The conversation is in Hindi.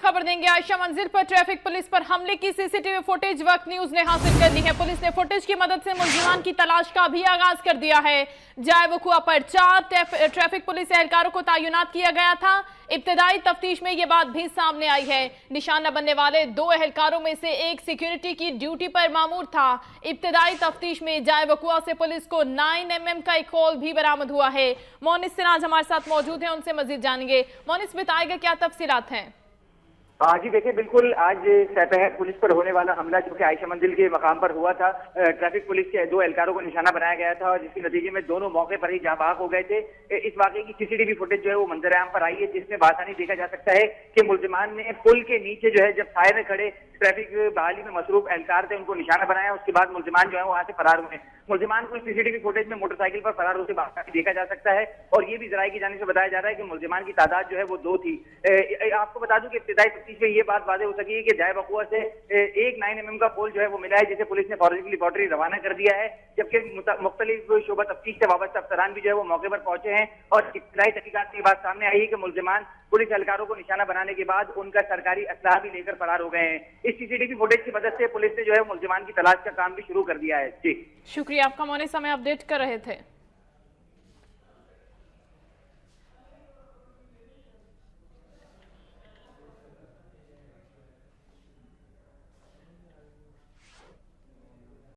खबर देंगे। आयशा मंजिल पर ट्रैफिक पुलिस पर हमले की सीसीटीवी फुटेज वक्त न्यूज ने हासिल कर ली है। पुलिस ने फुटेज की मदद से मुलजिमान की तलाश का भी आगाज कर दिया है। जाए वकुआ पर 4 ट्रैफिक पुलिस एहलकारों को तैनात किया गया था। इब्तदाई तफ्तीश में यह बात भी सामने आई है। निशाना बनने वाले 2 एहलकारों में से एक सिक्योरिटी की ड्यूटी पर मामूर था। इब्तदाई तफ्तीश में जाए वकुआ से पुलिस को 9mm का एक कॉल भी बरामद हुआ है। मोनिस सिराज हमारे साथ मौजूद हैं, उनसे मजीद जानेंगे। मोनिस, बताएगा क्या तफसीलात हैं? जी देखिए, बिल्कुल आज सपहर पुलिस पर होने वाला हमला जो कि आयशा मंजिल के मकाम पर हुआ था, ट्रैफिक पुलिस के 2 एहलकारों को निशाना बनाया गया था और जिसके नतीजे में दोनों मौके पर ही जाँ बाग हो गए थे। इस वाकये की सीसीटीवी फुटेज जो है वो मंजर आम पर आई है, जिसमें बासानी देखा जा सकता है कि मुलजिमान ने पुल के नीचे जो है जब साए में खड़े ट्रैफिक बहाली में मसरूफ एहलकार थे उनको निशाना बनाया। उसके बाद मुलजिमान जो है वहां से फरार हुए। मुलजिमान को सीसीटीवी फुटेज में मोटरसाइकिल पर फरार होते बासानी देखा जा सकता है और ये भी जराये की जानिब से बताया जा रहा है कि मुलजिमान की तादाद जो है वो 2 थी। आपको बता दूं कि इब्तिदाई तफ्तीश में ये बात वाज़ेह हो सकी है कि जाए वकुआ से एक 9mm का पोल जो है वो मिला है, जिसे पुलिस ने फॉरेंसिक लेबोरेटरी रवाना कर दिया है। जबकि मुख्तलिफ शोबा तफ्तीश से वाबस्ता अफसरान भी जो है वो मौके पर पहुंचे हैं और इब्तिदाई तहकीकात में ये बात सामने आई है कि मुलजिमान पुलिस एहलकारों को निशाना बनाने के बाद उनका सरकारी असलाह भी लेकर फरार हो गए हैं। इस सीसीटीवी फुटेज की मदद से पुलिस ने जो है मुलजिमान की तलाश का काम भी शुरू कर दिया है। जी शुक्रिया आपका, मोनिस, हमें अपडेट कर रहे थे।